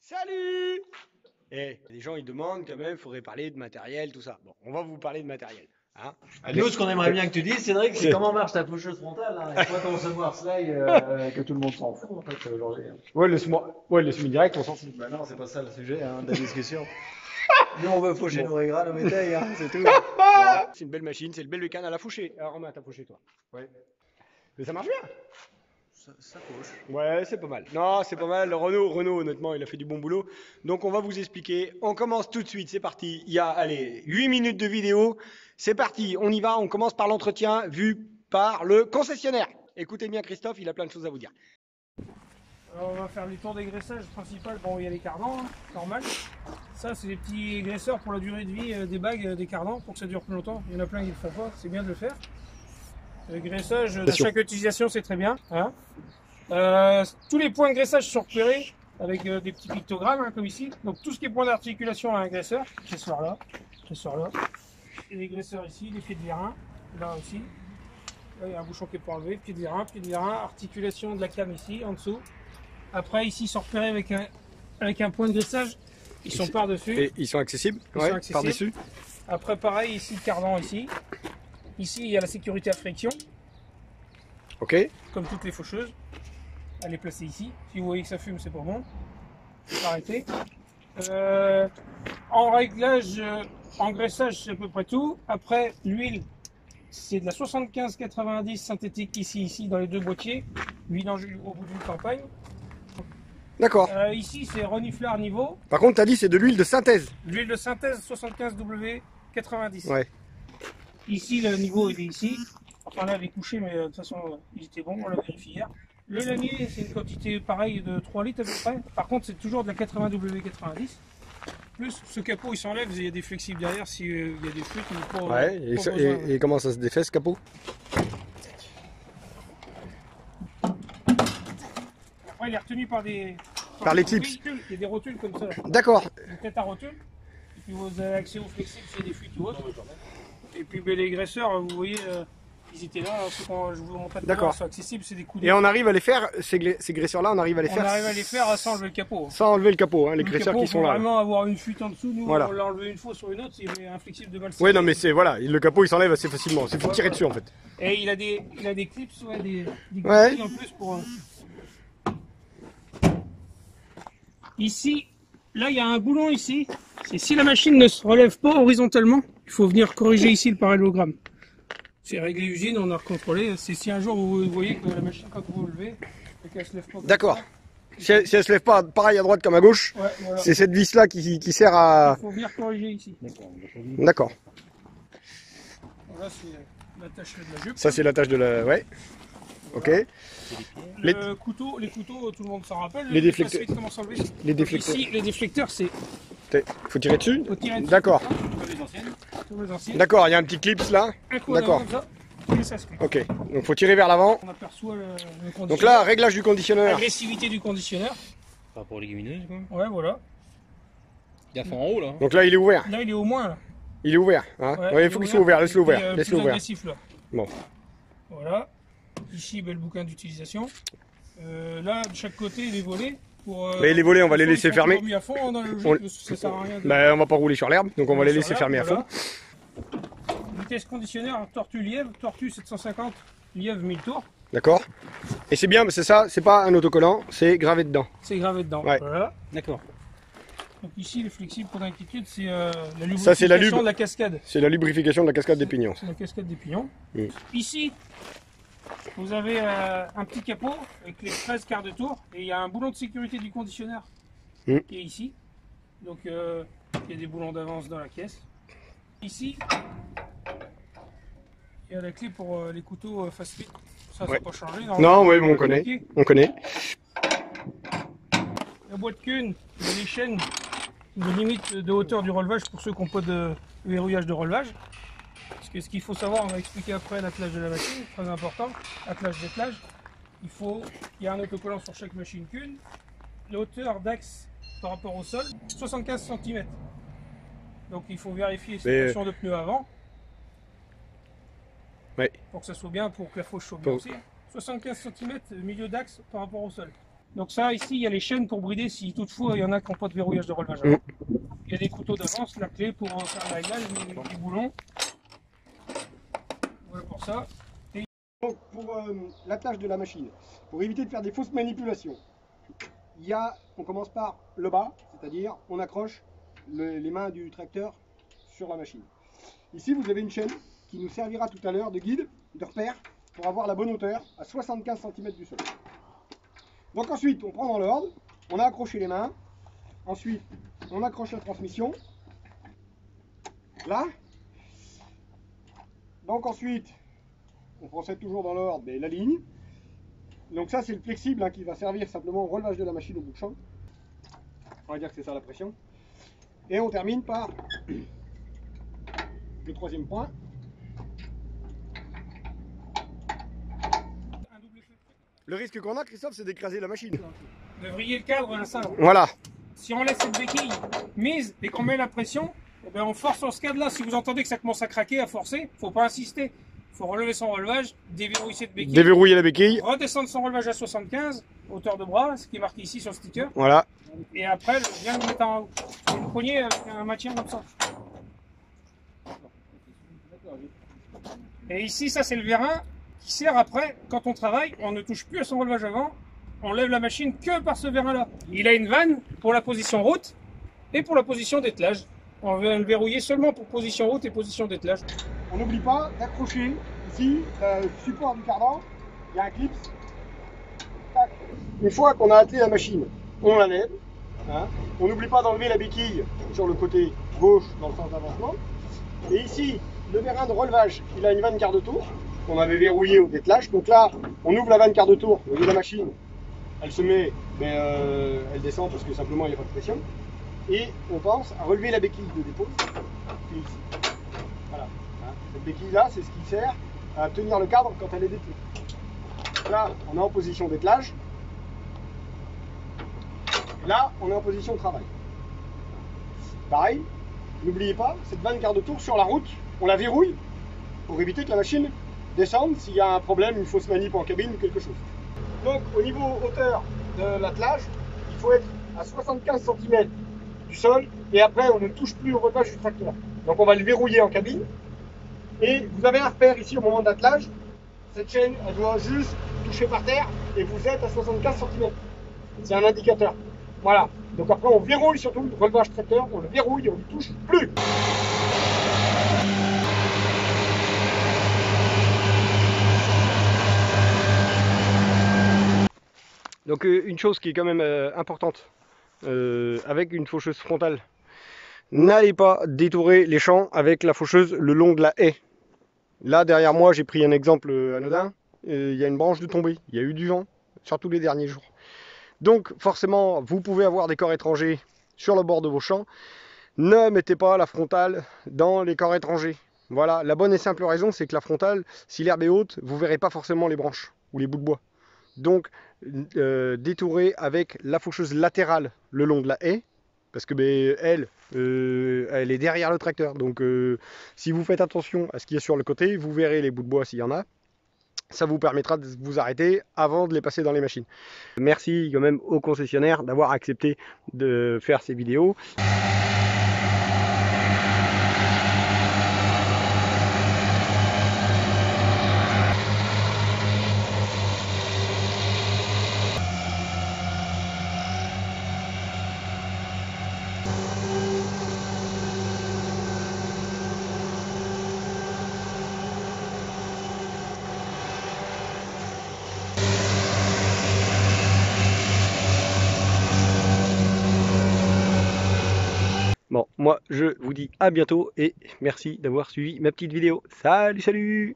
Salut! Les gens ils demandent quand même, il faudrait parler de matériel, tout ça. Bon, on va vous parler de matériel. Hein. Nous, ce qu'on aimerait bien que tu dises, Cédric, c'est C'est- comment marche ta faucheuse frontale. Hein, et pas ton semoir slide que tout le monde s'en fout en fait aujourd'hui. Hein. Ouais, le semi-direct, on s'en fout. Bah non, c'est pas ça le sujet hein, de la discussion. Nous, on veut faucher Bon. nos régras, nos métailles, hein, c'est tout. C'est une belle machine, c'est le bel bécane à la faucher. Alors Romain, t'as fauché toi. Ouais, Mais ça marche bien. ça fauche. Ouais, c'est pas mal. Non, c'est pas mal. Renault, honnêtement, il a fait du bon boulot. Donc, on va vous expliquer. On commence tout de suite. C'est parti. Il y a, allez, 8 minutes de vidéo. C'est parti. On y va. On commence par l'entretien vu par le concessionnaire. Écoutez bien, Christophe, il a plein de choses à vous dire. Alors on va faire les tours des graissages principal. Bon, il y a les cardans, hein, normal. Ça, c'est des petits graisseurs pour la durée de vie des bagues des cardans, pour que ça dure plus longtemps. Il y en a plein qui ne le font pas, c'est bien de le faire. Le graissage, à chaque utilisation, c'est très bien. Hein. Tous les points de graissage sont repérés avec des petits pictogrammes, hein, comme ici. Donc tout ce qui est point d'articulation a un graisseur là, et les graisseurs ici, les pieds de vérin, là aussi. Là, il y a un bouchon qui est pas enlevé, pied de vérin, articulation de la came ici, en dessous. Après, ici, ils sont repérés avec un point de graissage. Ils sont par-dessus. Et ils sont accessibles Ils sont accessibles. par-dessus. Après, pareil, ici, le cardan, ici. Ici, il y a la sécurité à friction, Ok. comme toutes les faucheuses. Elle est placée ici. Si vous voyez que ça fume, c'est pas bon. Faut arrêter. En réglage, en graissage, c'est à peu près tout. Après, l'huile, c'est de la 75-90 synthétique ici, dans les deux boîtiers. Vidange au bout d'une campagne. D'accord. Ici, c'est reniflard niveau. Par contre, t'as dit c'est de l'huile de synthèse. L'huile de synthèse 75W90. Ouais. Ici, le niveau, il est ici. Enfin, là, il est couché, mais de toute façon, il était bon, on l'a vérifié hier. Le lamier, c'est une quantité pareille de 3 litres à peu près. Par contre, c'est toujours de la 80W90. Plus, ce capot, il s'enlève, il y a des flexibles derrière s'il y a des fuites. Ouais. Et comment ça se défait ce capot? Après, il est retenu par des... Par les clips. véhicules. Il y a des rotules comme ça. D'accord. Une tête à rotule. Et puis vous avez accès aux flexibles s'il y a des fuites ou autres. Et puis ben, les graisseurs, vous voyez, ils étaient là, quand je vous montrais tout à l'heure, ils sont accessibles, c'est des coups de... Et on arrive à les faire, ces graisseurs-là, on arrive à les On faire arrive à les faire sans enlever le capot. sans enlever le capot, hein, les Le graisseurs capot, qui sont faut là. vraiment avoir une fuite en dessous. Nous, Voilà. on l'a enlevé une fois sur une autre, il y avait un flexible de mal. Oui, non, mais c'est voilà, le capot il s'enlève assez facilement. Il faut tirer dessus en fait. Et il a des clips, ouais, des Ouais. gouttes en plus pour. Ici, là, il y a un boulon ici. Et si la machine ne se relève pas horizontalement, il faut venir corriger ici le parallélogramme. C'est réglé usine, on a recontrôlé. C'est si un jour vous voyez que la machine, quand vous levez, et qu'elle se lève pas. D'accord. Si elle se lève pas pareil à droite comme à gauche, Ouais, voilà. c'est cette vis là qui sert à. Il faut venir corriger ici. D'accord. Voilà, c'est l'attache de la jupe. Ça c'est la tâche de la. Ouais. Ok. Les- Les couteaux, tout le monde s'en rappelle. Les déflecteurs. Comment s'enlever. Les déflecteurs. Ici, les déflecteurs, c'est. Faut tirer dessus. Faut tirer dessus. D'accord. Comme les anciennes. D'accord. Il y a un petit clips là. Un coup D'accord. en avant, comme ça, et ça se fait. Ok. Donc faut tirer vers l'avant. On aperçoit le conditionneur. Donc là, réglage du conditionneur. Agressivité du conditionneur. Par rapport aux légumineuses, quoi. Ouais, voilà. Gaffe en haut, là. Donc là, il est ouvert. Là, il est au moins. Là. Il est ouvert. Hein. Ouais, Ouais, il faut qu'il soit ouvert. Laisse-le ouvert. Laisse-le Plus ouvert. agressif, là. Bon. Voilà. Ici, ben, le bouquin d'utilisation. Là, de chaque côté, les volets. Mais les volets, on va les laisser fermer. Mis à fond dans le On- logique, ça sert à rien. Bah, on va pas rouler sur l'herbe, donc on va les laisser fermer à fond. Vitesse conditionneur, tortue lièvre, tortue 750, lièvre 1000 tours. D'accord. Et c'est bien, c'est ça, c'est pas un autocollant, c'est gravé dedans. C'est gravé dedans. Ouais. Voilà. D'accord. Donc ici, le flexible pour d'inquiétude, c'est la lubrification Ça, c'est la lube. de la cascade. C'est la lubrification de la cascade des pignons. C'est la cascade des pignons. Mm. Ici, vous avez un petit capot avec les 13 quarts de tour et il y a un boulon de sécurité du conditionneur Mm. qui est ici. Donc il y a des boulons d'avance dans la caisse. Ici, il y a la clé pour les couteaux fast fit. Ça Ouais. n'a pas changé. Non, oui, on connaît. On connaît. La boîte Kuhn, il y a les chaînes de limite de hauteur du relevage pour ceux qui n'ont pas de verrouillage de relevage. Parce que ce qu'il faut savoir, on va expliquer après l'attelage de la machine, très important, attelage dételage. Il y a un autocollant sur chaque machine Kuhn. La hauteur d'axe par rapport au sol, 75 cm. Donc il faut vérifier la situation de pneu avant. Ouais. Pour que ça soit bien, pour que la fauche soit bien Pour- aussi. 75 cm milieu d'axe par rapport au sol. Donc ça, ici, il y a les chaînes pour brider si toutefois il y en a qui n'ont pas de verrouillage de relevage avant. Il y a des couteaux d'avance, la clé pour faire le réglage, les boulons. Voilà pour ça. Donc pour l'attelage de la machine, pour éviter de faire des fausses manipulations, on commence par le bas, c'est-à-dire on accroche les mains du tracteur sur la machine. Ici vous avez une chaîne qui nous servira tout à l'heure de guide, de repère, pour avoir la bonne hauteur à 75 cm du sol. Donc ensuite on prend dans l'ordre, on a accroché les mains, ensuite on accroche la transmission, là. Donc ensuite on procède toujours dans l'ordre, mais la ligne. Donc ça c'est le flexible hein, qui va servir simplement au relevage de la machine au bout de champ. On va dire que c'est ça la pression. Et on termine par le troisième point. Le risque qu'on a, Christophe, c'est d'écraser la machine. De vriller le cadre à ça. Voilà. Si on laisse cette béquille mise et qu'on met la pression, eh bien on force sur ce cadre là. Si vous entendez que ça commence à craquer, à forcer, il ne faut pas insister. Il faut relever son relevage, déverrouiller cette béquille. Déverrouiller la béquille. Redescendre son relevage à 75, hauteur de bras, ce qui est marqué ici sur le sticker. Voilà. Et après, bien le mettre en haut. Une poignée avec un maintien comme ça. Et ici, ça c'est le vérin qui sert après, quand on travaille, on ne touche plus à son relevage avant, on lève la machine que par ce vérin là. Il a une vanne pour la position route et pour la position d'ételage. On va le verrouiller seulement pour position route et position d'ételage. On n'oublie pas d'accrocher ici le support du cardan, il y a un clip. Une fois qu'on a attelé la machine, on la lève. Hein. On n'oublie pas d'enlever la béquille sur le côté gauche dans le sens d'avancement. Et ici, le vérin de relevage, il a une vanne quart de tour qu'on avait verrouillée au dételage. Donc là, on ouvre la vanne quart de tour, vous voyez la machine, elle se met, mais elle descend parce que simplement il n'y a pas de pression. Et on pense à relever la béquille de dépôt, qui est ici. Voilà. Hein. Cette béquille là, c'est ce qui sert à tenir le cadre quand elle est dételée. Là, on est en position d'ételage. Là, on est en position de travail. Pareil, n'oubliez pas, cette vanne quart de tour sur la route, on la verrouille pour éviter que la machine descende s'il y a un problème, une fausse manip en cabine ou quelque chose. Donc, au niveau hauteur de l'attelage, il faut être à 75 cm du sol et après, on ne touche plus au relevage du tracteur. Donc, on va le verrouiller en cabine. Et vous avez un repère ici au moment de l'attelage. Cette chaîne, elle doit juste toucher par terre et vous êtes à 75 cm. C'est un indicateur. Voilà. Donc après, on verrouille surtout le relevage tracteur, on le verrouille, on ne le touche plus. Donc une chose qui est quand même importante avec une faucheuse frontale, n'allez pas détourer les champs avec la faucheuse le long de la haie. Là derrière moi, j'ai pris un exemple anodin, il y a une branche de tombée, il y a eu du vent, surtout les derniers jours. Donc forcément, vous pouvez avoir des corps étrangers sur le bord de vos champs. Ne mettez pas la frontale dans les corps étrangers. Voilà, la bonne et simple raison, c'est que la frontale, si l'herbe est haute, vous ne verrez pas forcément les branches ou les bouts de bois. Donc, détourez avec la faucheuse latérale le long de la haie, parce que elle est derrière le tracteur. Donc, si vous faites attention à ce qu'il y a sur le côté, vous verrez les bouts de bois s'il y en a. Ça vous permettra de vous arrêter avant de les passer dans les machines. Merci quand même aux concessionnaires d'avoir accepté de faire ces vidéos. Bon, moi je vous dis à bientôt et merci d'avoir suivi ma petite vidéo. Salut, salut!